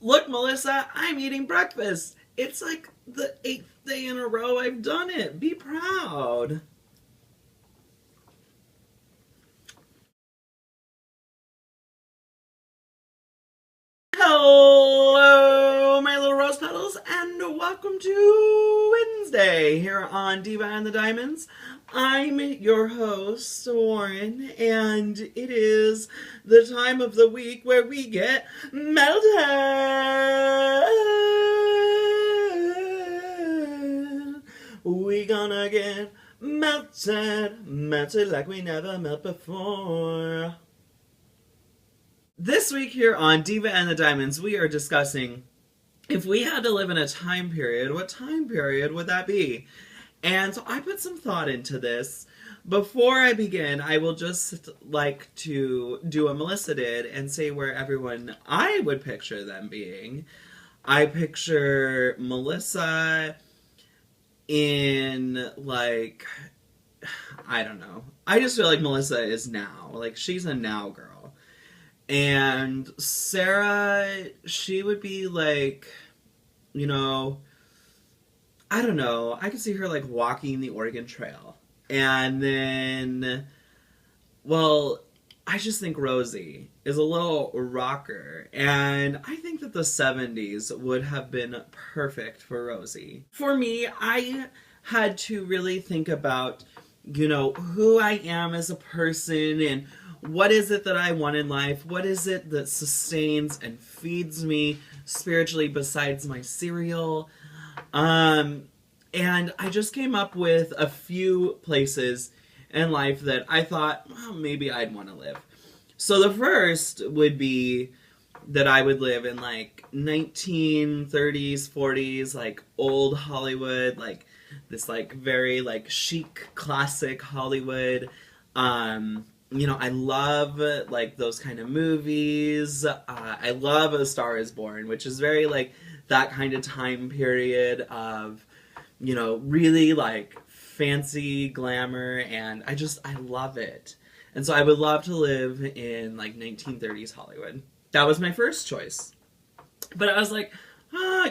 Look, Melissa, I'm eating breakfast. It's like the 8th day in a row I've done it. Be proud. Hello, my little rose petals, and welcome to Wednesday here on Diva and the Diamonds. I'm your host, Warren, and it is the time of the week where we get melted. We gonna get melted like we never melt before. This week here on Diva and the Diamonds, we are discussing if we had to live in a time period, what time period would that be? And so I put some thought into this. Before I begin, I will just like to do what Melissa did and say where everyone I would picture them being. I picture Melissa in, like, I don't know. I just feel like Melissa is now. Like, she's a now girl. And Sarah, she would be like, you know, I don't know. I could see her like walking the Oregon Trail. And then, well, I just think Rosie is a little rocker. And I think that the 70s would have been perfect for Rosie. For me, I had to really think about, you know, who I am as a person and what is it that I want in life? What is it that sustains and feeds me spiritually besides my cereal? And I just came up with a few places in life that I thought, well, maybe I'd want to live. So the first would be that I would live in like 1930s, 40s, like old Hollywood, like this like very like chic, classic Hollywood. You know, I love like those kind of movies. I love A Star Is Born, which is very like that kind of time period of, you know, really like fancy glamour, and I love it. And so I would love to live in like 1930s Hollywood. That was my first choice. But I was like,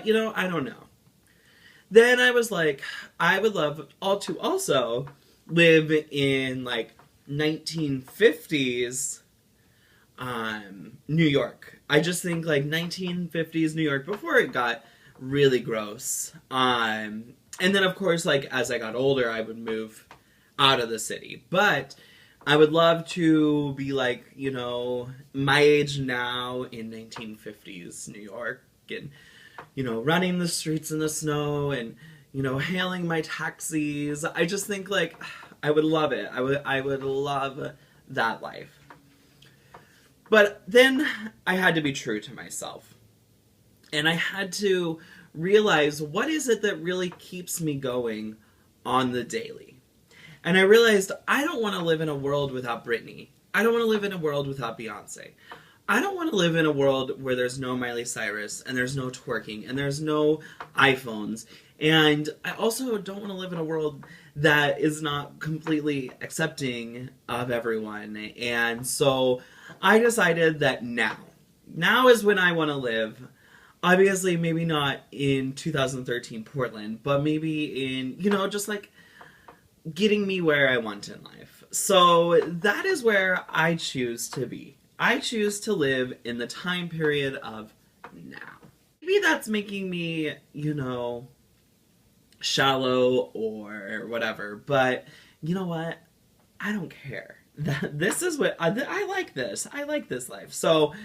you know, I don't know. Then I was like, I would love to also live in like 1950s New York. I just think like 1950s New York before it got really gross. And then, of course, like, as I got older, I would move out of the city. But I would love to be, like, you know, my age now in 1950s New York. And, you know, running the streets in the snow and, you know, hailing my taxis. I just think, like, I would love it. I would love that life. But then I had to be true to myself. And I had to realize, what is it that really keeps me going on the daily? And I realized I don't want to live in a world without Britney. I don't want to live in a world without Beyonce. I don't want to live in a world where there's no Miley Cyrus and there's no twerking and there's no iPhones. And I also don't want to live in a world that is not completely accepting of everyone. And so I decided that now is when I want to live. Obviously, maybe not in 2013 Portland, but maybe in, you know, just like getting me where I want in life. So that is where I choose to be. I choose to live in the time period of now. Maybe that's making me, you know, shallow or whatever, but you know what? I don't care. This is what I like this. I like this life. So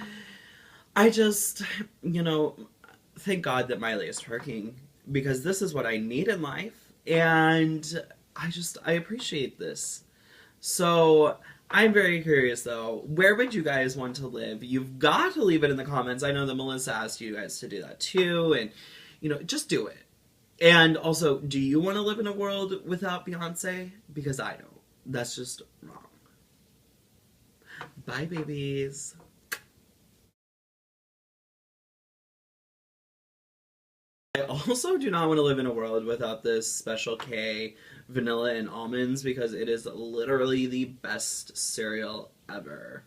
I just, you know, thank God that Miley is twerking, because this is what I need in life, and I appreciate this. So I'm very curious, though, where would you guys want to live? You've got to leave it in the comments. I know that Melissa asked you guys to do that, too, and, you know, just do it. And also, do you want to live in a world without Beyonce? Because I don't. That's just wrong. Bye, babies. I also do not want to live in a world without this Special K vanilla and almonds, because it is literally the best cereal ever.